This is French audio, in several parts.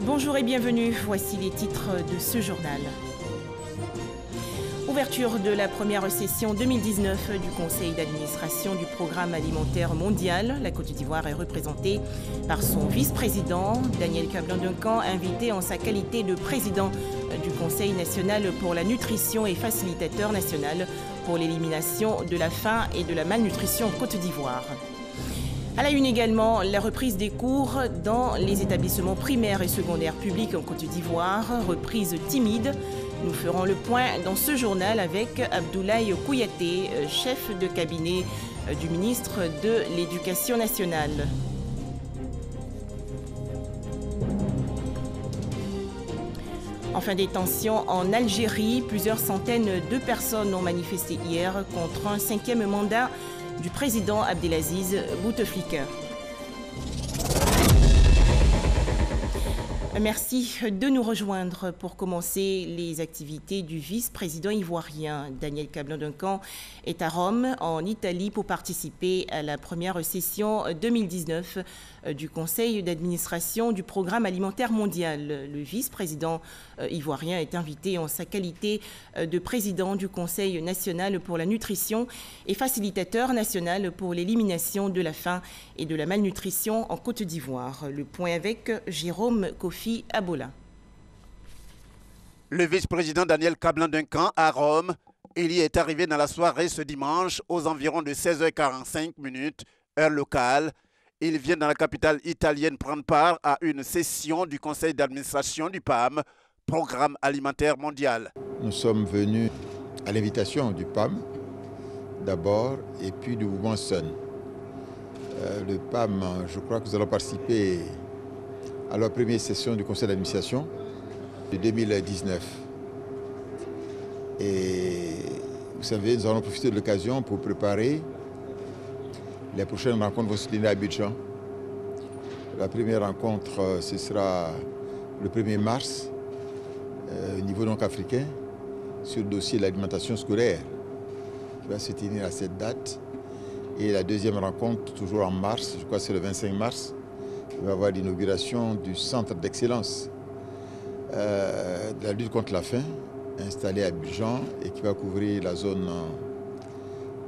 Bonjour et bienvenue, voici les titres de ce journal. Ouverture de la première session 2019 du Conseil d'administration du Programme alimentaire mondial. La Côte d'Ivoire est représentée par son vice-président, Daniel Kablan-Duncan, invité en sa qualité de président du Conseil national pour la nutrition et facilitateur national pour l'élimination de la faim et de la malnutrition en Côte d'Ivoire. À la une également, la reprise des cours dans les établissements primaires et secondaires publics en Côte d'Ivoire, reprise timide. Nous ferons le point dans ce journal avec Abdoulaye Kouyaté, chef de cabinet du ministre de l'Éducation nationale. Enfin, des tensions en Algérie. Plusieurs centaines de personnes ont manifesté hier contre un 5e mandat du président Abdelaziz Bouteflika. Merci de nous rejoindre pour commencer les activités du vice-président ivoirien. Daniel Kablan-Duncan est à Rome, en Italie, pour participer à la première session 2019 du Conseil d'administration du Programme alimentaire mondial. Le vice-président ivoirien est invité en sa qualité de président du Conseil national pour la nutrition et facilitateur national pour l'élimination de la faim et de la malnutrition en Côte d'Ivoire. Le point avec Jérôme Kofi Abola. Le vice-président Daniel Kablan-Duncan à Rome, il y est arrivé dans la soirée ce dimanche aux environs de 16h45 heure locale. Il vient dans la capitale italienne prendre part à une session du conseil d'administration du PAM, Programme alimentaire mondial. Nous sommes venus à l'invitation du PAM d'abord et puis du mouvement SUN. Le PAM, je crois que nous allons participer à la première session du conseil d'administration de 2019. Et vous savez, nous allons profiter de l'occasion pour préparer les prochaines rencontres vont se tenir à Abidjan. La première rencontre, ce sera le 1er mars, au niveau donc africain, sur le dossier de l'alimentation scolaire, qui va se tenir à cette date. Et la deuxième rencontre, toujours en mars, je crois que c'est le 25 mars, il va y avoir l'inauguration du centre d'excellence de la lutte contre la faim, installé à Abidjan et qui va couvrir la zone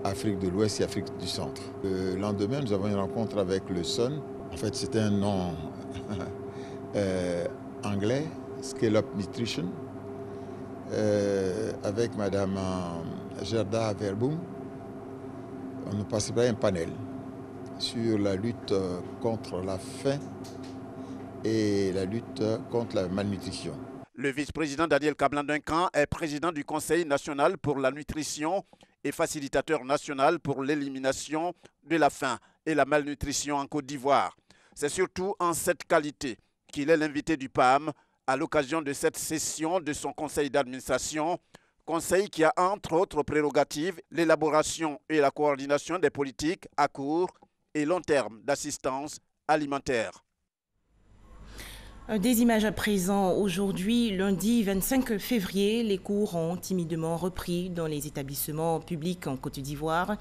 Afrique de l'Ouest et Afrique du Centre. Le lendemain, nous avons une rencontre avec le SUN. En fait, c'est un nom anglais, Scale Up Nutrition, avec Madame Gerda Verboom. On nous participera à un panel sur la lutte contre la faim et la lutte contre la malnutrition. Le vice-président Daniel Kablan-Duncan est président du Conseil national pour la nutrition et facilitateur national pour l'élimination de la faim et la malnutrition en Côte d'Ivoire. C'est surtout en cette qualité qu'il est l'invité du PAM à l'occasion de cette session de son conseil d'administration, conseil qui a entre autres prérogatives l'élaboration et la coordination des politiques à court et long terme d'assistance alimentaire. Des images à présent. Aujourd'hui, lundi 25 février, les cours ont timidement repris dans les établissements publics en Côte d'Ivoire.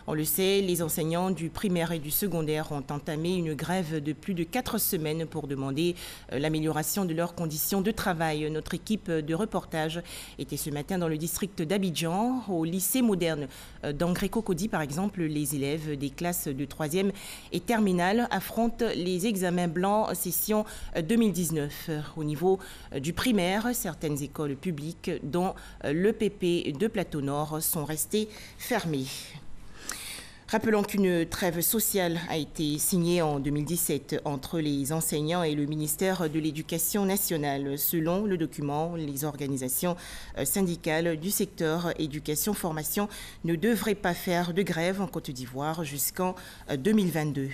On le sait, les enseignants du primaire et du secondaire ont entamé une grève de plus de 4 semaines pour demander l'amélioration de leurs conditions de travail. Notre équipe de reportage était ce matin dans le district d'Abidjan, au lycée moderne d'Angré-Cocody par exemple. Les élèves des classes de 3e et terminale affrontent les examens blancs session 2019. Au niveau du primaire, certaines écoles publiques, dont l'EPP de Plateau Nord, sont restées fermées. Rappelons qu'une trêve sociale a été signée en 2017 entre les enseignants et le ministère de l'Éducation nationale. Selon le document, les organisations syndicales du secteur éducation-formation ne devraient pas faire de grève en Côte d'Ivoire jusqu'en 2022.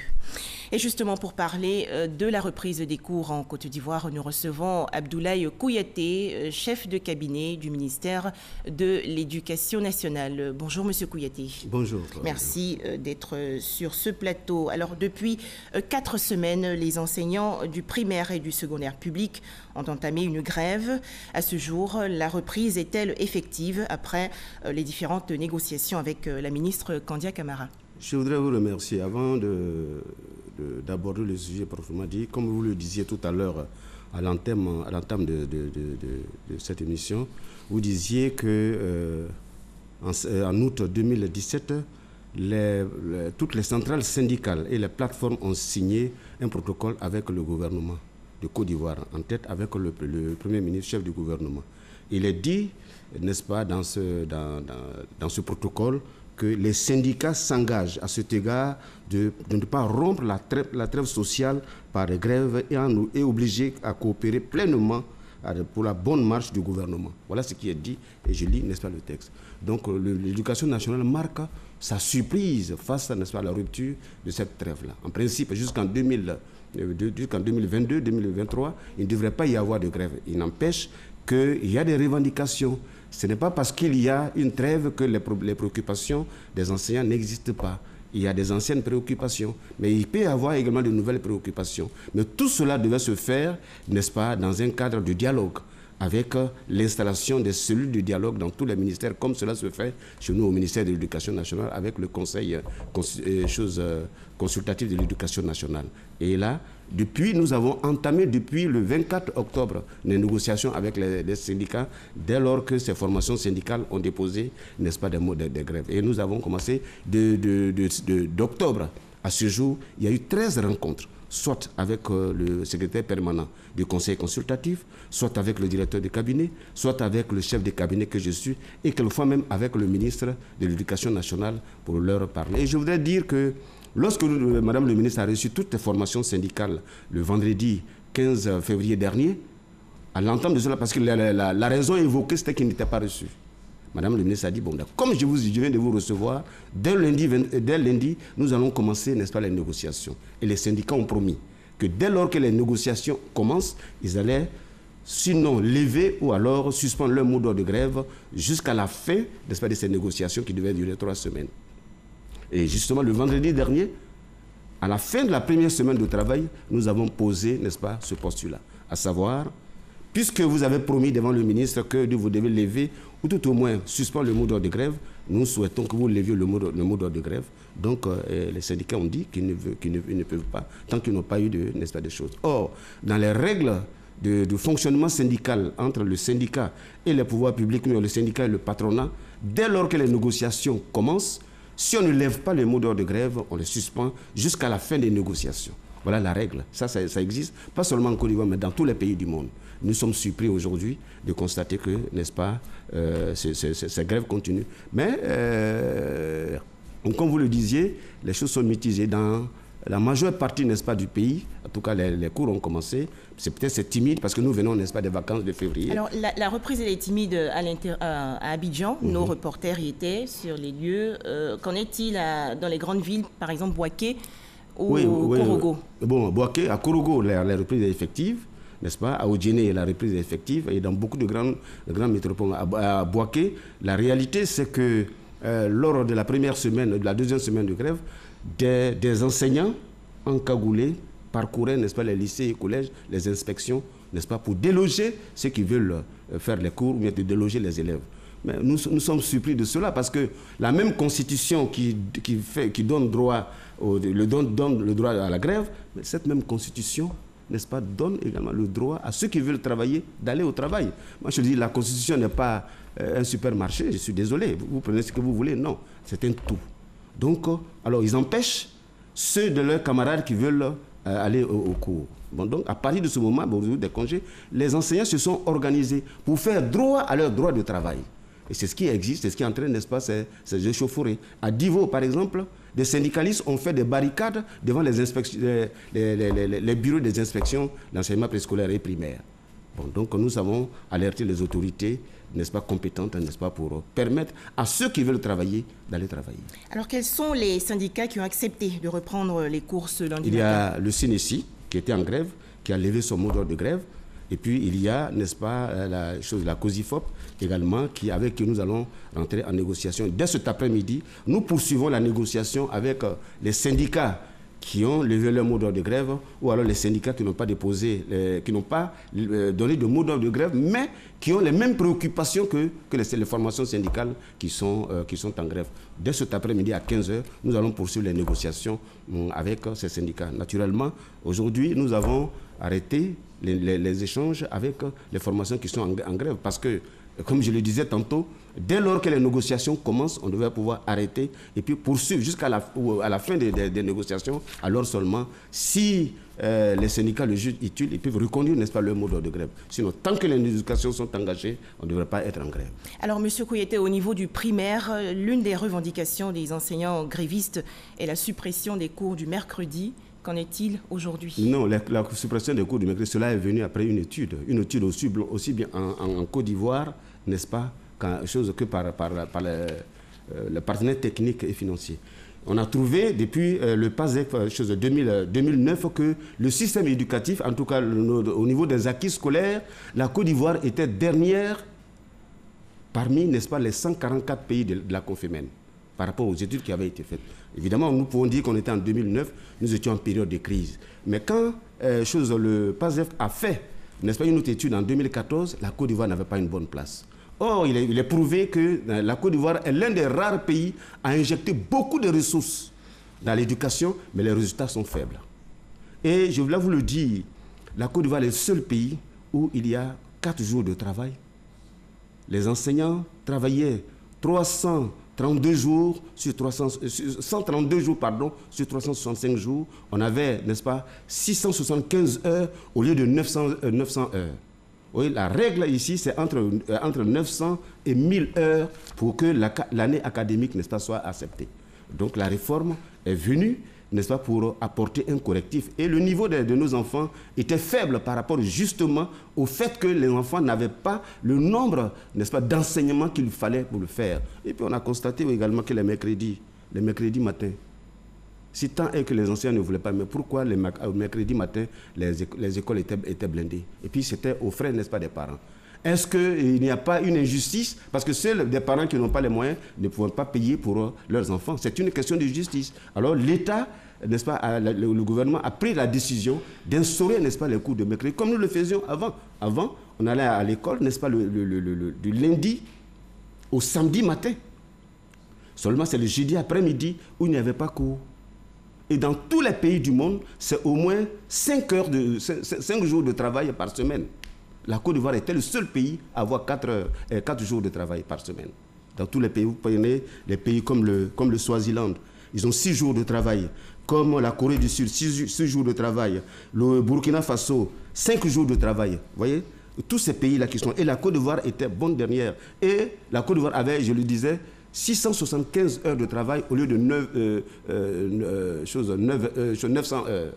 Et justement, pour parler de la reprise des cours en Côte d'Ivoire, nous recevons Abdoulaye Kouyaté, chef de cabinet du ministère de l'Éducation nationale. Bonjour, Monsieur Kouyaté. Bonjour. Merci d'être sur ce plateau. Alors, depuis 4 semaines, les enseignants du primaire et du secondaire public ont entamé une grève. À ce jour, la reprise est-elle effective après les différentes négociations avec la ministre Kandia Camara? Je voudrais vous remercier. Avant de d'aborder le sujet proprement dit. Comme vous le disiez tout à l'heure à l'entame de cette émission, vous disiez que en août 2017, toutes les centrales syndicales et les plateformes ont signé un protocole avec le gouvernement de Côte d'Ivoire, en tête avec le Premier ministre, chef du gouvernement. Il est dit, n'est-ce pas, dans ce protocole, que les syndicats s'engagent à cet égard de ne pas rompre la trêve sociale par des grèves et obligés à coopérer pleinement pour la bonne marche du gouvernement. Voilà ce qui est dit, et je lis, n'est-ce pas, le texte. Donc l'éducation nationale marque sa surprise face, n'est-ce pas, à la rupture de cette trêve-là. En principe, jusqu'en 2022-2023, il ne devrait pas y avoir de grève. Il n'empêche qu'il y a des revendications. Ce n'est pas parce qu'il y a une trêve que les préoccupations des enseignants n'existent pas. Il y a des anciennes préoccupations, mais il peut y avoir également de nouvelles préoccupations. Mais tout cela devait se faire, n'est-ce pas, dans un cadre de dialogue, avec l'installation des cellules de dialogue dans tous les ministères, comme cela se fait chez nous au ministère de l'Éducation nationale, avec le Conseil consultatif de l'Éducation nationale. Et là, nous avons entamé depuis le 24 octobre les négociations avec les syndicats, dès lors que ces formations syndicales ont déposé, n'est-ce pas, des mots de grève. Et nous avons commencé d'octobre à ce jour, il y a eu 13 rencontres, soit avec le secrétaire permanent du conseil consultatif, soit avec le directeur de cabinet, soit avec le chef de cabinet que je suis, et quelquefois même avec le ministre de l'Éducation nationale pour leur parler. Et je voudrais dire que lorsque Madame le ministre a reçu toutes les formations syndicales le vendredi 15 février dernier, à l'entame de cela, parce que la raison évoquée, c'était qu'il n'était pas reçu. Madame le ministre a dit, bon, comme je viens de vous recevoir, dès lundi, nous allons commencer, n'est-ce pas, les négociations. Et les syndicats ont promis que dès lors que les négociations commencent, ils allaient sinon lever ou alors suspendre leur mot d'ordre de grève jusqu'à la fin, n'est-ce pas, de ces négociations qui devaient durer 3 semaines. Et justement, le vendredi dernier, à la fin de la première semaine de travail, nous avons posé, n'est-ce pas, ce postulat, à savoir, puisque vous avez promis devant le ministre que vous devez lever ou tout au moins suspendre le mot d'ordre de grève, nous souhaitons que vous leviez le mot d'ordre de grève. Donc, les syndicats ont dit qu'ils ne peuvent pas, tant qu'ils n'ont pas eu n'est-ce pas, de choses. Or, dans les règles de fonctionnement syndical entre le syndicat et les pouvoirs publics, mais le syndicat et le patronat, dès lors que les négociations commencent, si on ne lève pas le mot d'ordre de grève, on les suspend jusqu'à la fin des négociations. Voilà la règle. Ça existe, pas seulement en Côte d'Ivoire, mais dans tous les pays du monde. Nous sommes surpris aujourd'hui de constater que, n'est-ce pas, ces grèves continuent. Mais, comme vous le disiez, les choses sont mitigées. Dans la majeure partie, n'est-ce pas, du pays, en tout cas les cours ont commencé. C'est timide parce que nous venons, n'est-ce pas, des vacances de février. Alors la reprise, elle est timide à Abidjan. Nos reporters y étaient sur les lieux. Qu'en est-il dans les grandes villes, par exemple Bouaké ou Korogo? Bon, Bouaké, à Korogo, la reprise est effective, n'est-ce pas? À Odjéné, la reprise est effective. Et dans beaucoup de grandes métropoles. À Bouaké, la réalité, c'est que lors de la première semaine, de la deuxième semaine de grève, des enseignants encagoulés parcouraient, n'est-ce pas, les lycées et collèges, les inspections, n'est-ce pas, pour déloger ceux qui veulent faire les cours ou bien de déloger les élèves. Mais nous sommes surpris de cela parce que la même constitution qui donne droit donne le droit à la grève, mais cette même constitution, n'est-ce pas, donne également le droit à ceux qui veulent travailler d'aller au travail. Moi, je dis, la constitution n'est pas un supermarché, je suis désolé, vous prenez ce que vous voulez, non, c'est un tout. Donc, alors, ils empêchent ceux de leurs camarades qui veulent aller au cours. Bon, donc, à partir de ce moment, au jour des congés, les enseignants se sont organisés pour faire droit à leur droit de travail. Et c'est ce qui existe, c'est ce qui entraîne, n'est-ce pas, ces échauffourées. À Divo, par exemple, des syndicalistes ont fait des barricades devant les bureaux des inspections d'enseignement préscolaire et primaire. Bon, donc, nous avons alerté les autorités, n'est-ce pas, compétentes, n'est-ce pas, pour permettre à ceux qui veulent travailler d'aller travailler. Alors, quels sont les syndicats qui ont accepté de reprendre les cours ce lundi matin? Il y a le CNESI, qui était en grève, qui a levé son mot d'ordre de grève. Et puis, il y a, n'est-ce pas, la COSIFOP également, avec qui nous allons rentrer en négociation. Dès cet après-midi, nous poursuivons la négociation avec les syndicats qui ont levé leur mot d'ordre de grève, ou alors les syndicats qui n'ont pas déposé, qui n'ont pas donné de mot d'ordre de grève, mais qui ont les mêmes préoccupations que les formations syndicales qui sont en grève. Dès cet après-midi à 15h, nous allons poursuivre les négociations avec ces syndicats. Naturellement, aujourd'hui, nous avons arrêté les échanges avec les formations qui sont en grève, parce que, comme je le disais tantôt, dès lors que les négociations commencent, on devait pouvoir arrêter et puis poursuivre jusqu'à la fin des négociations. Alors seulement, si les syndicats le jugent utile, ils peuvent reconduire, n'est-ce pas, leur mot d'ordre de grève. Sinon, tant que les négociations sont engagées, on ne devrait pas être en grève. Alors, M. Kouyaté, au niveau du primaire, l'une des revendications des enseignants grévistes est la suppression des cours du mercredi. Qu'en est-il aujourd'hui? Non, la suppression des cours du mercredi, cela est venu après une étude aussi bien en Côte d'Ivoire, n'est-ce pas, chose que par le partenaire technique et financier. On a trouvé depuis le PASEF, chose de 2009, que le système éducatif, en tout cas au niveau des acquis scolaires, la Côte d'Ivoire était dernière parmi, n'est-ce pas, les 144 pays de la Confémène, par rapport aux études qui avaient été faites. Évidemment, nous pouvons dire qu'on était en 2009, nous étions en période de crise. Mais quand le PASEF a fait, n'est-ce pas, une autre étude en 2014, la Côte d'Ivoire n'avait pas une bonne place. Or, il est prouvé que la Côte d'Ivoire est l'un des rares pays à injecter beaucoup de ressources dans l'éducation, mais les résultats sont faibles. Et je voulais vous le dire, la Côte d'Ivoire est le seul pays où il y a 4 jours de travail. Les enseignants travaillaient 132 jours sur 365 jours. On avait, n'est-ce pas, 675 heures au lieu de 900 heures. Oui, la règle ici, c'est entre 900 et 1000 heures pour que l'année académique, n'est-ce pas, soit acceptée. Donc la réforme est venue, n'est-ce pas, pour apporter un correctif. Et le niveau de nos enfants était faible par rapport justement au fait que les enfants n'avaient pas le nombre, n'est-ce pas, d'enseignements qu'il fallait pour le faire. Et puis on a constaté également que les mercredis matins, si tant est que les enseignants ne voulaient pas, mais pourquoi le mercredi matin, les écoles étaient blindées? Et puis c'était aux frais, n'est-ce pas, des parents. Est-ce qu'il n'y a pas une injustice? Parce que seuls des parents qui n'ont pas les moyens ne pouvaient pas payer pour leurs enfants. C'est une question de justice. Alors l'État, n'est-ce pas, le gouvernement a pris la décision d'instaurer, n'est-ce pas, les cours de mercredi, comme nous le faisions avant. Avant, on allait à l'école, n'est-ce pas, du lundi au samedi matin. Seulement c'est le jeudi après-midi où il n'y avait pas cours. Et dans tous les pays du monde, c'est au moins 5 jours de travail par semaine. La Côte d'Ivoire était le seul pays à avoir 4 jours de travail par semaine. Dans tous les pays, vous prenez les pays comme le Swaziland, ils ont 6 jours de travail. Comme la Corée du Sud, 6 jours de travail. Le Burkina Faso, 5 jours de travail. Vous voyez, tous ces pays-là qui sont... Et la Côte d'Ivoire était bonne dernière. Et la Côte d'Ivoire avait, je le disais, 675 heures de travail au lieu de 900 heures.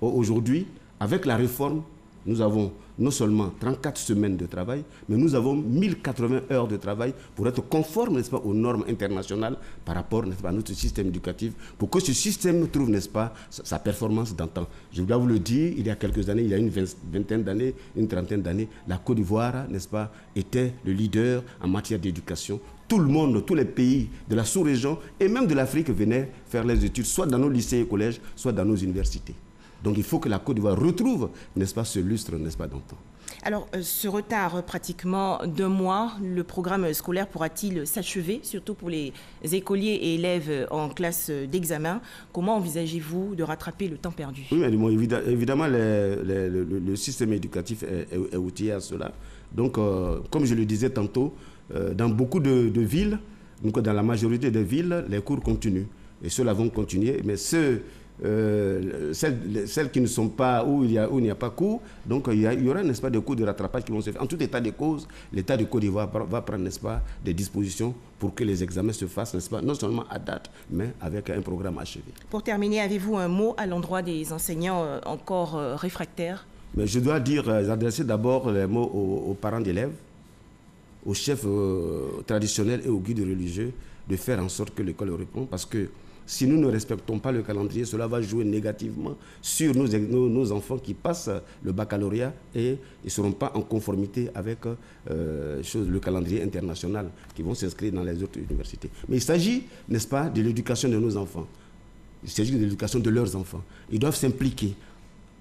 Aujourd'hui, avec la réforme, nous avons non seulement 34 semaines de travail, mais nous avons 1080 heures de travail pour être conforme, n'est-ce pas, aux normes internationales par rapport, n'est-ce pas, à notre système éducatif, pour que ce système trouve, n'est-ce pas, sa performance d'antan. Je dois vous le dire, il y a quelques années, il y a une vingtaine d'années, une trentaine d'années, la Côte d'Ivoire, n'est-ce pas, était le leader en matière d'éducation. Tout le monde, tous les pays de la sous-région et même de l'Afrique venaient faire les études, soit dans nos lycées et collèges, soit dans nos universités. Donc il faut que la Côte d'Ivoire retrouve, n'est-ce pas, ce lustre, n'est-ce pas, d'antan. Alors, ce retard pratiquement d'1 mois, le programme scolaire pourra-t-il s'achever, surtout pour les écoliers et élèves en classe d'examen? Comment envisagez-vous de rattraper le temps perdu? Oui, mais bon, évidemment, le système éducatif est outillé à cela. Donc, comme je le disais tantôt, dans beaucoup de villes, donc dans la majorité des villes, les cours continuent. Et ceux-là vont continuer, mais celles qui ne sont pas, où il n'y a pas cours, donc il y aura, n'est-ce pas, des cours de rattrapage qui vont se faire. En tout état de cause, l'État de Côte d'Ivoire va prendre, n'est-ce pas, des dispositions pour que les examens se fassent, n'est-ce pas, non seulement à date, mais avec un programme achevé. Pour terminer, avez-vous un mot à l'endroit des enseignants encore réfractaires? Mais je dois adresser d'abord les mots aux parents d'élèves, aux chefs traditionnels et aux guides religieux de faire en sorte que l'école réponde, parce que si nous ne respectons pas le calendrier, cela va jouer négativement sur nos enfants qui passent le baccalauréat et ils ne seront pas en conformité avec le calendrier international qui vont s'inscrire dans les autres universités. Mais il s'agit, n'est-ce pas, de l'éducation de nos enfants. Il s'agit de l'éducation de leurs enfants. Ils doivent s'impliquer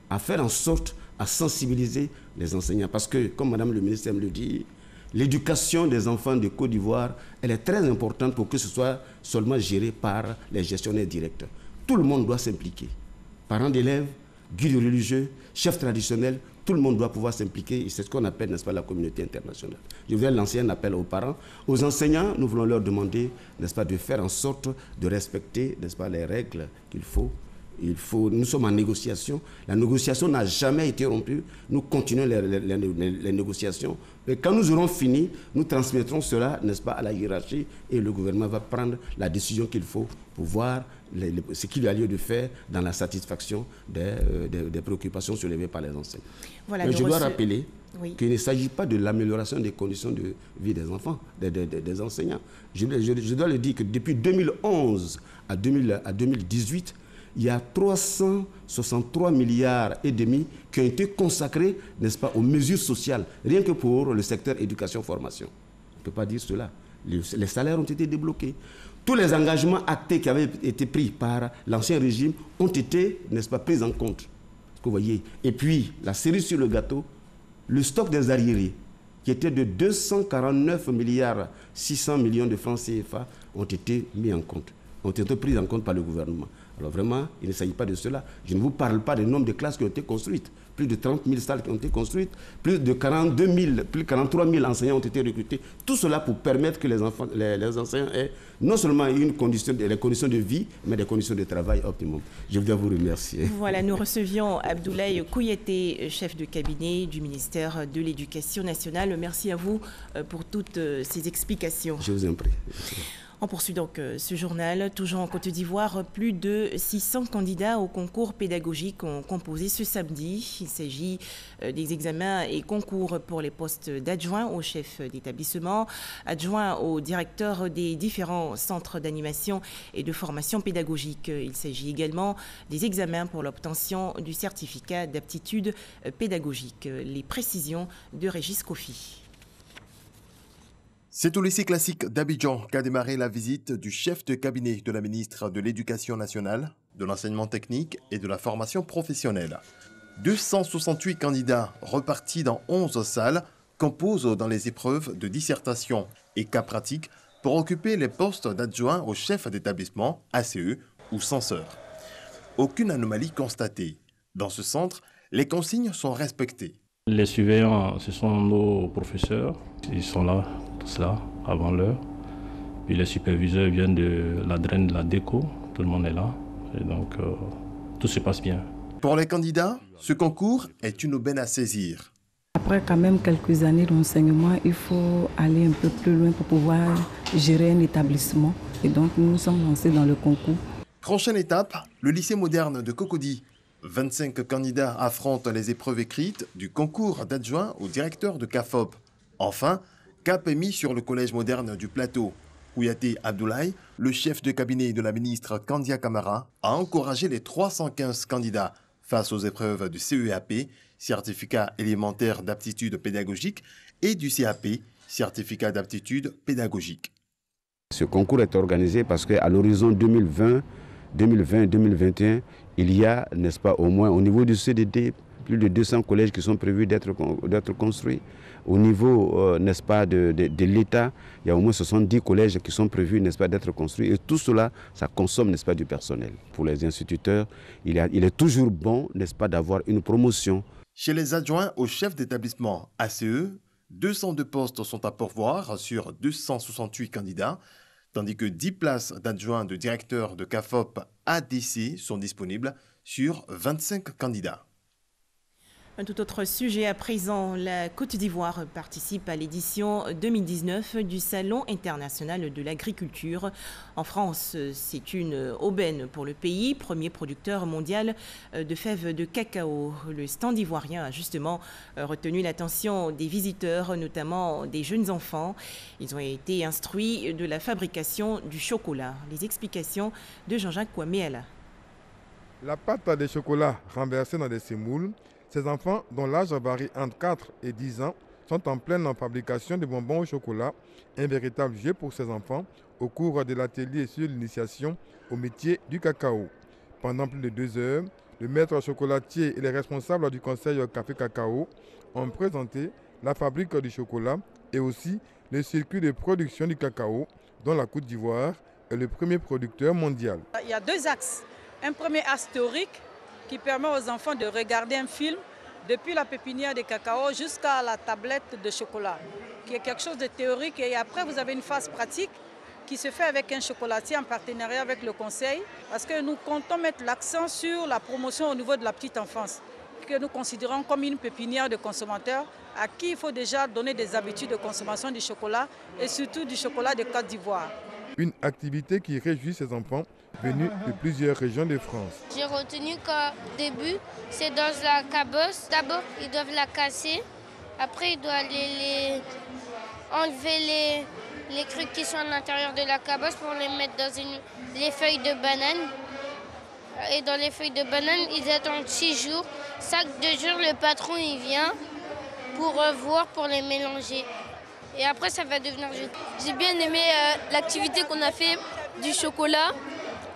à faire en sorte à sensibiliser les enseignants. Parce que, comme Madame le ministre me le dit, l'éducation des enfants de Côte d'Ivoire, elle est très importante pour que ce soit seulement géré par les gestionnaires directs. Tout le monde doit s'impliquer. Parents d'élèves, guides religieux, chefs traditionnels, tout le monde doit pouvoir s'impliquer. Et c'est ce qu'on appelle, n'est-ce pas, la communauté internationale. Je voudrais lancer un appel aux parents. Aux enseignants, nous voulons leur demander, n'est-ce pas, de faire en sorte de respecter, n'est-ce pas, les règles qu'il faut. Nous sommes en négociation. La négociation n'a jamais été rompue. Nous continuons les négociations. Et quand nous aurons fini, nous transmettrons cela, n'est-ce pas, à la hiérarchie et le gouvernement va prendre la décision qu'il faut pour voir ce qu'il y a lieu de faire dans la satisfaction des préoccupations soulevées par les enseignants. Voilà, je dois rappeler qu'il ne s'agit pas de l'amélioration des conditions de vie des enfants, des enseignants. Je dois le dire que depuis 2011 à 2018, il y a 363 milliards et demi qui ont été consacrés, n'est-ce pas, aux mesures sociales, rien que pour le secteur éducation-formation. On ne peut pas dire cela. Les salaires ont été débloqués. Tous les engagements actés qui avaient été pris par l'ancien régime ont été, n'est-ce pas, pris en compte. Que vous voyez. Et puis, la cerise sur le gâteau, le stock des arriérés, qui était de 249 milliards 600 millions de francs CFA, ont été mis en compte, ont été pris en compte par le gouvernement. Alors vraiment, il ne s'agit pas de cela. Je ne vous parle pas du nombre de classes qui ont été construites. Plus de 30 000 salles qui ont été construites, plus de 43 000 enseignants ont été recrutés. Tout cela pour permettre que les enseignants aient non seulement les conditions de vie, mais des conditions de travail optimum. Je voudrais vous remercier. Voilà, nous recevions Abdoulaye Kouyaté, chef de cabinet du ministère de l'Éducation nationale. Merci à vous pour toutes ces explications. Je vous en prie. On poursuit donc ce journal. Toujours en Côte d'Ivoire, plus de 600 candidats au concours pédagogique ont composé ce samedi. Il s'agit des examens et concours pour les postes d'adjoint au chef d'établissement, adjoint au directeur des différents centres d'animation et de formation pédagogique. Il s'agit également des examens pour l'obtention du certificat d'aptitude pédagogique. Les précisions de Régis Kofi. C'est au lycée classique d'Abidjan qu'a démarré la visite du chef de cabinet de la ministre de l'Éducation nationale, de l'enseignement technique et de la formation professionnelle. 268 candidats repartis dans 11 salles composent dans les épreuves de dissertation et cas pratiques pour occuper les postes d'adjoint au chef d'établissement, ACE ou censeur. Aucune anomalie constatée. Dans ce centre, les consignes sont respectées. Les surveillants, ce sont nos professeurs. Ils sont là, tous là, avant l'heure. Puis les superviseurs viennent de la draine de la déco. Tout le monde est là. Et donc, tout se passe bien. Pour les candidats, ce concours est une aubaine à saisir. Après quand même quelques années d'enseignement, il faut aller un peu plus loin pour pouvoir gérer un établissement. Et donc, nous nous sommes lancés dans le concours. Prochaine étape, le lycée moderne de Cocody. 25 candidats affrontent les épreuves écrites du concours d'adjoint au directeur de CAFOP. Enfin, cap est mis sur le collège moderne du Plateau. Kouyaté Abdoulaye, le chef de cabinet de la ministre Kandia Camara, a encouragé les 315 candidats face aux épreuves du CEAP, certificat élémentaire d'aptitude pédagogique, et du CAP, certificat d'aptitude pédagogique. Ce concours est organisé parce qu'à l'horizon 2020-2021, il y a, n'est-ce pas, au moins au niveau du CDD, plus de 200 collèges qui sont prévus d'être construits. Au niveau, n'est-ce pas, de l'État, il y a au moins 70 collèges qui sont prévus, n'est-ce pas, d'être construits. Et tout cela, ça consomme, n'est-ce pas, du personnel. Pour les instituteurs, il est toujours bon, n'est-ce pas, d'avoir une promotion. Chez les adjoints au chef d'établissement ACE, 202 postes sont à pourvoir sur 268 candidats, tandis que 10 places d'adjoints de directeur de CAFOP ADC sont disponibles sur 25 candidats. Un tout autre sujet à présent, la Côte d'Ivoire participe à l'édition 2019 du Salon international de l'agriculture. En France, c'est une aubaine pour le pays, premier producteur mondial de fèves de cacao. Le stand ivoirien a justement retenu l'attention des visiteurs, notamment des jeunes enfants. Ils ont été instruits de la fabrication du chocolat. Les explications de Jean-Jacques Kouaméala. La pâte de chocolat renversée dans des semoules. Ces enfants, dont l'âge varie entre 4 et 10 ans, sont en pleine fabrication de bonbons au chocolat, un véritable jeu pour ces enfants au cours de l'atelier sur l'initiation au métier du cacao. Pendant plus de 2 heures, le maître chocolatier et les responsables du conseil Café Cacao ont présenté la fabrique du chocolat et aussi le circuit de production du cacao dont la Côte d'Ivoire est le premier producteur mondial. Il y a 2 axes. Un premier axe théorique qui permet aux enfants de regarder un film depuis la pépinière de cacao jusqu'à la tablette de chocolat, qui est quelque chose de théorique. Et après, vous avez une phase pratique qui se fait avec un chocolatier en partenariat avec le conseil, parce que nous comptons mettre l'accent sur la promotion au niveau de la petite enfance, que nous considérons comme une pépinière de consommateurs à qui il faut déjà donner des habitudes de consommation du chocolat et surtout du chocolat de Côte d'Ivoire. Une activité qui réjouit ces enfants venus de plusieurs régions de France. J'ai retenu qu'au début, c'est dans la cabosse. D'abord, ils doivent la casser. Après, ils doivent enlever les trucs qui sont à l'intérieur de la cabosse pour les mettre dans les feuilles de banane. Et dans les feuilles de banane, ils attendent 6 jours. Chaque 2 jours, le patron il vient pour revoir, pour les mélanger. Et après, ça va devenir jus. J'ai bien aimé l'activité qu'on a fait du chocolat.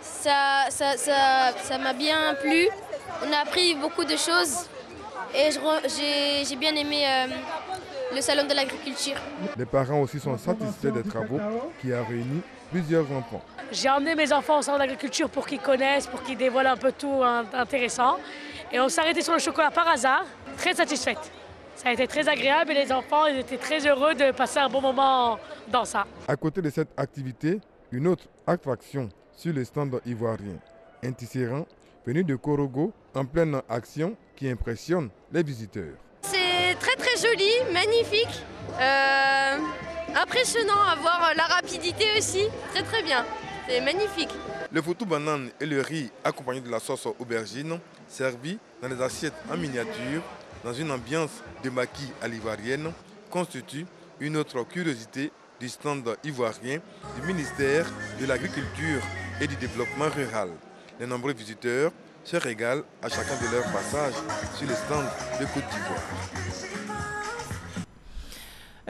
Ça m'a bien plu. On a appris beaucoup de choses. Et j'ai bien aimé le salon de l'agriculture. Les parents aussi sont satisfaits des travaux qui a réuni plusieurs enfants. J'ai emmené mes enfants au salon d'agriculture pour qu'ils connaissent, pour qu'ils dévoilent un peu tout intéressant. Et on s'est arrêté sur le chocolat par hasard, très satisfaite. Ça a été très agréable et les enfants ils étaient très heureux de passer un bon moment dans ça. À côté de cette activité, une autre attraction sur le stand ivoirien. Un tisserand venu de Korogo en pleine action qui impressionne les visiteurs. C'est très très joli, magnifique, impressionnant à voir la rapidité aussi, très très bien, c'est magnifique. Le foutou banane et le riz accompagné de la sauce aubergine servis dans des assiettes en miniature dans une ambiance de maquis à l'ivoirienne constitue une autre curiosité du stand ivoirien du ministère de l'Agriculture et du Développement rural. Les nombreux visiteurs se régalent à chacun de leurs passages sur le stand de Côte d'Ivoire.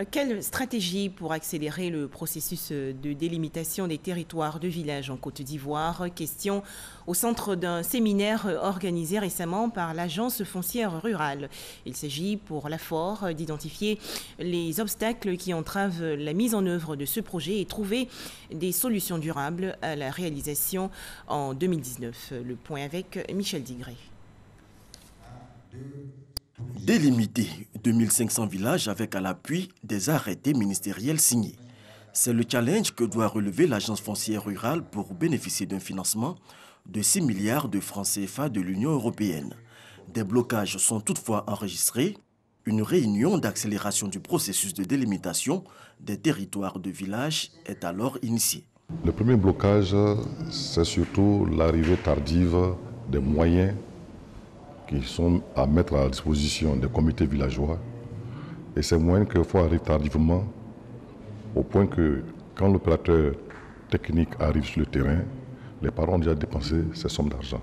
Quelle stratégie pour accélérer le processus de délimitation des territoires de village en Côte d'Ivoire? Question au centre d'un séminaire organisé récemment par l'Agence foncière rurale. Il s'agit pour l'AFOR d'identifier les obstacles qui entravent la mise en œuvre de ce projet et trouver des solutions durables à la réalisation en 2019. Le point avec Michel Digré. Délimiter 2500 villages avec à l'appui des arrêtés ministériels signés. C'est le challenge que doit relever l'Agence foncière rurale pour bénéficier d'un financement de 6 milliards de francs CFA de l'Union européenne. Des blocages sont toutefois enregistrés. Une réunion d'accélération du processus de délimitation des territoires de village est alors initiée. Le premier blocage, c'est surtout l'arrivée tardive des moyens qui sont à mettre à la disposition des comités villageois. Et ces moyens quelquefois arrivent tardivement, au point que quand l'opérateur technique arrive sur le terrain, les parents ont déjà dépensé ces sommes d'argent.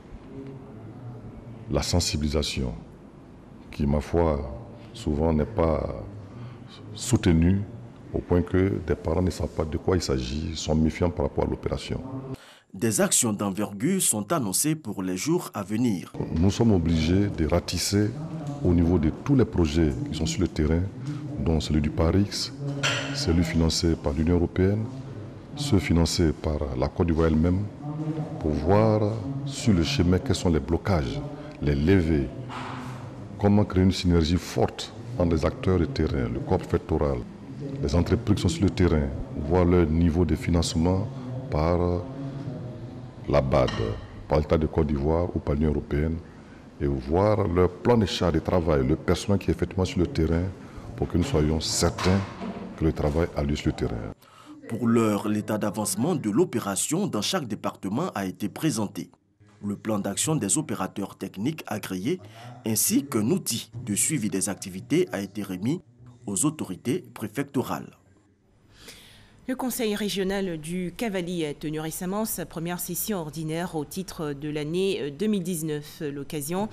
La sensibilisation, qui ma foi souvent n'est pas soutenue, au point que des parents ne savent pas de quoi il s'agit, sont méfiants par rapport à l'opération. Des actions d'envergure sont annoncées pour les jours à venir. Nous sommes obligés de ratisser au niveau de tous les projets qui sont sur le terrain, dont celui du PARIX, celui financé par l'Union européenne, ceux financés par la Côte d'Ivoire elle-même, pour voir sur le chemin quels sont les blocages, les lever, comment créer une synergie forte entre les acteurs de terrain, le corps préfectoral, les entreprises qui sont sur le terrain, voir leur niveau de financement par la BAD, par l'État de Côte d'Ivoire ou par l'Union européenne, et voir leur plan de charge de travail, le personnel qui est effectivement sur le terrain, pour que nous soyons certains que le travail a lieu sur le terrain. Pour l'heure, l'état d'avancement de l'opération dans chaque département a été présenté. Le plan d'action des opérateurs techniques agréés ainsi qu'un outil de suivi des activités a été remis aux autorités préfectorales. Le Conseil régional du Cavali a tenu récemment sa première session ordinaire au titre de l'année 2019. L'occasion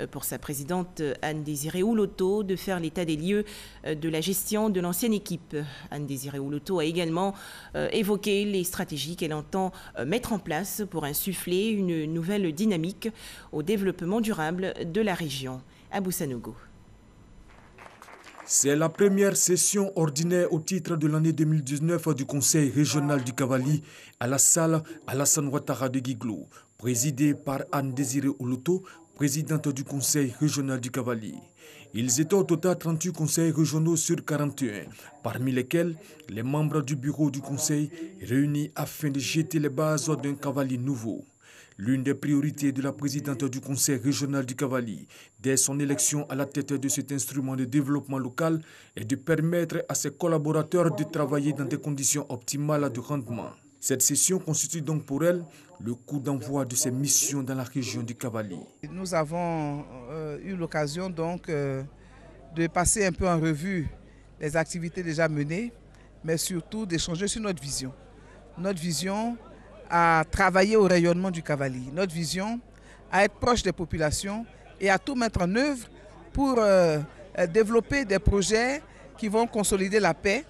pour sa présidente Anne-Désirée Ouloto de faire l'état des lieux de la gestion de l'ancienne équipe. Anne-Désirée Ouloto a également évoqué les stratégies qu'elle entend mettre en place pour insuffler une nouvelle dynamique au développement durable de la région. Abou Sanogo. C'est la première session ordinaire au titre de l'année 2019 du Conseil régional du Cavali à la salle Alassane Ouattara de Guiglou, présidée par Anne-Désirée Ouloto, présidente du Conseil régional du Cavali. Ils étaient au total 38 conseils régionaux sur 41, parmi lesquels les membres du bureau du Conseil réunis afin de jeter les bases d'un Cavali nouveau. L'une des priorités de la présidente du Conseil régional du Cavali, dès son élection à la tête de cet instrument de développement local, est de permettre à ses collaborateurs de travailler dans des conditions optimales de rendement. Cette session constitue donc pour elle le coup d'envoi de ses missions dans la région du Cavali. Nous avons eu l'occasion donc de passer un peu en revue les activités déjà menées, mais surtout d'échanger sur notre vision. Notre vision à travailler au rayonnement du Cavali, notre vision à être proche des populations et à tout mettre en œuvre pour développer des projets qui vont consolider la paix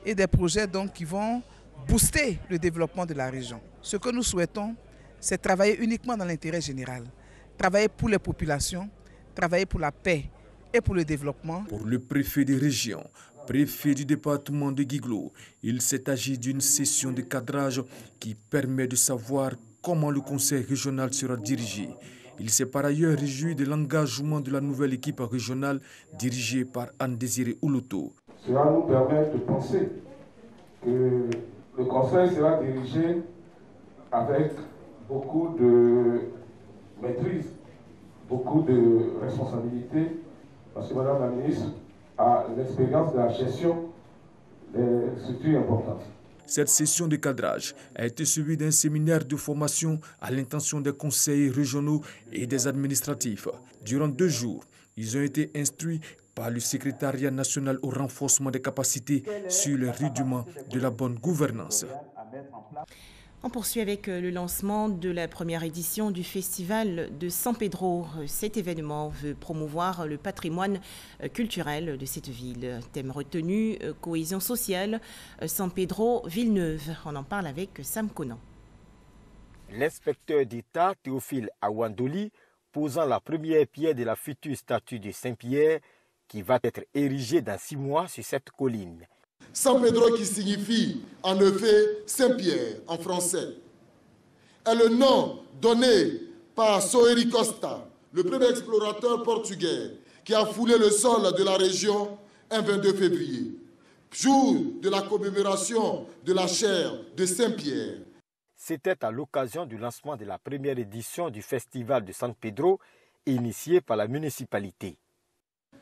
et des projets donc qui vont booster le développement de la région. Ce que nous souhaitons, c'est travailler uniquement dans l'intérêt général, travailler pour les populations, travailler pour la paix et pour le développement. Pour le préfet de région, préfet du département de Guiglou, il s'est agi d'une session de cadrage qui permet de savoir comment le conseil régional sera dirigé. Il s'est par ailleurs réjoui de l'engagement de la nouvelle équipe régionale dirigée par Anne-Désirée Ouloto. Cela nous permet de penser que le conseil sera dirigé avec beaucoup de maîtrise, beaucoup de responsabilité, parce que Madame la ministre a l'expérience de la gestion des structures importantes. Cette session de cadrage a été suivie d'un séminaire de formation à l'intention des conseils régionaux et des administratifs. Durant 2 jours, ils ont été instruits par le secrétariat national au renforcement des capacités sur les rudiments de la bonne gouvernance. On poursuit avec le lancement de la première édition du Festival de San Pedro. Cet événement veut promouvoir le patrimoine culturel de cette ville. Thème retenu, cohésion sociale, San Pedro, Villeneuve. On en parle avec Sam Conan. L'inspecteur d'État Théophile Awandouli posant la première pierre de la future statue de Saint-Pierre qui va être érigée dans 6 mois sur cette colline. San Pedro qui signifie en effet Saint-Pierre en français est le nom donné par Soeri Costa, le premier explorateur portugais qui a foulé le sol de la région un 22 février, jour de la commémoration de la chaire de Saint-Pierre. C'était à l'occasion du lancement de la première édition du Festival de San Pedro, initié par la municipalité.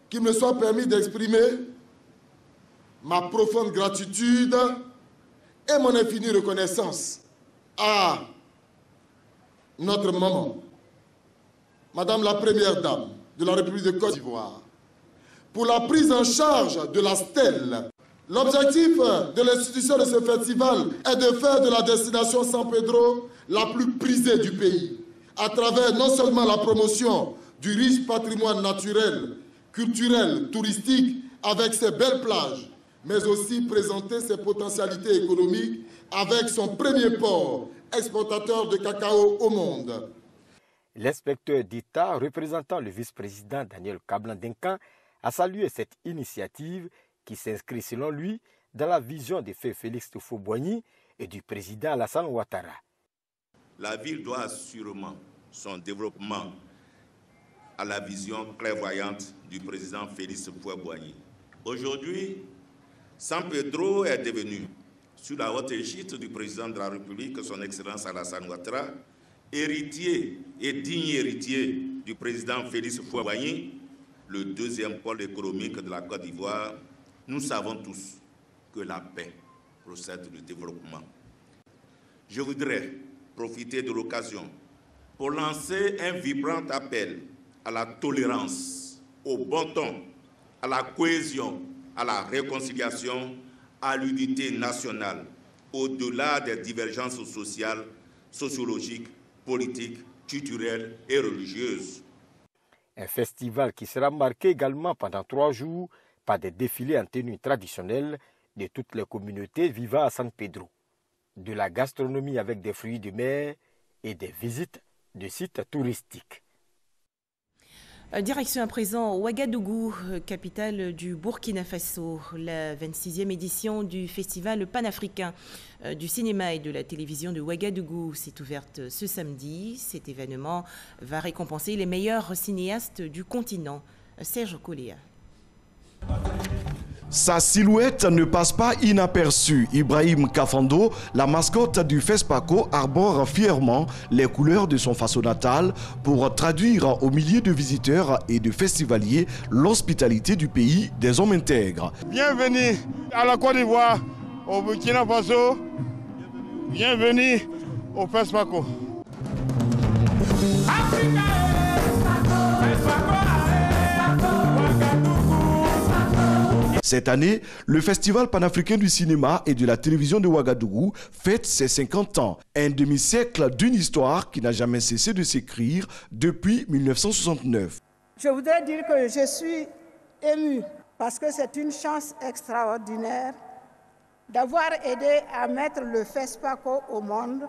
Qu'il me soit permis d'exprimer ma profonde gratitude et mon infinie reconnaissance à notre maman, Madame la Première Dame de la République de Côte d'Ivoire, pour la prise en charge de la stèle. L'objectif de l'institution de ce festival est de faire de la destination San Pedro la plus prisée du pays, à travers non seulement la promotion du riche patrimoine naturel, culturel, touristique, avec ses belles plages, mais aussi présenter ses potentialités économiques avec son premier port exportateur de cacao au monde. L'inspecteur d'État représentant le vice-président Daniel Kablan-Denkan a salué cette initiative qui s'inscrit selon lui dans la vision des feu Félix Houphouët-Boigny et du président Alassane Ouattara. La ville doit assurément son développement à la vision clairvoyante du président Félix Houphouët-Boigny. Aujourd'hui, San Pedro est devenu, sous la haute égide du président de la République, son Excellence Alassane Ouattara, héritier et digne héritier du président Félix Houphouët-Boigny, le 2e pôle économique de la Côte d'Ivoire. Nous savons tous que la paix procède du développement. Je voudrais profiter de l'occasion pour lancer un vibrant appel à la tolérance, au bon ton, à la cohésion, à la réconciliation, à l'unité nationale au-delà des divergences sociales, sociologiques, politiques, culturelles et religieuses. Un festival qui sera marqué également pendant 3 jours par des défilés en tenue traditionnelle de toutes les communautés vivant à San Pedro, de la gastronomie avec des fruits de mer et des visites de sites touristiques. Direction à présent Ouagadougou, capitale du Burkina Faso. La 26e édition du Festival panafricain du cinéma et de la télévision de Ouagadougou s'est ouverte ce samedi. Cet événement va récompenser les meilleurs cinéastes du continent. Serge Koléa. Sa silhouette ne passe pas inaperçue. Ibrahim Kafando, la mascotte du FESPACO, arbore fièrement les couleurs de son faso natal pour traduire aux milliers de visiteurs et de festivaliers l'hospitalité du pays des hommes intègres. Bienvenue à la Côte d'Ivoire, au Burkina Faso. Bienvenue au FESPACO. Cette année, le Festival panafricain du cinéma et de la télévision de Ouagadougou fête ses 50 ans. Un demi-siècle d'une histoire qui n'a jamais cessé de s'écrire depuis 1969. Je voudrais dire que je suis émue parce que c'est une chance extraordinaire d'avoir aidé à mettre le FESPACO au monde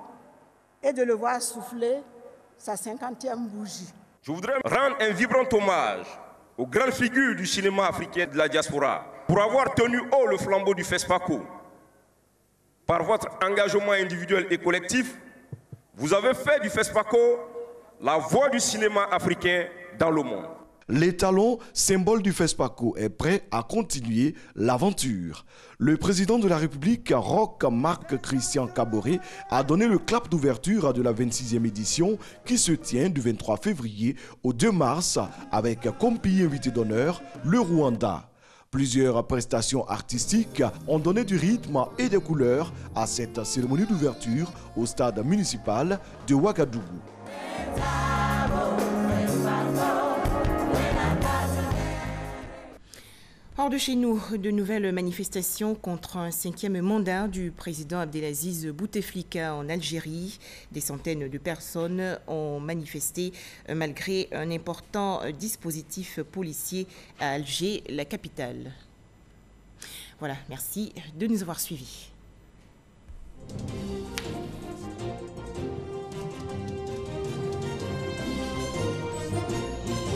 et de le voir souffler sa 50e bougie. Je voudrais rendre un vibrant hommage aux grandes figures du cinéma africain de la diaspora pour avoir tenu haut le flambeau du FESPACO. Par votre engagement individuel et collectif, vous avez fait du FESPACO la voix du cinéma africain dans le monde. L'étalon, symbole du FESPACO, est prêt à continuer l'aventure. Le président de la République, Roch Marc Christian Kaboré, a donné le clap d'ouverture de la 26e édition qui se tient du 23 février au 2 mars avec comme pays invité d'honneur le Rwanda. Plusieurs prestations artistiques ont donné du rythme et des couleurs à cette cérémonie d'ouverture au stade municipal de Ouagadougou. Hors de chez nous, de nouvelles manifestations contre un 5e mandat du président Abdelaziz Bouteflika en Algérie. Des centaines de personnes ont manifesté malgré un important dispositif policier à Alger, la capitale. Voilà, merci de nous avoir suivis.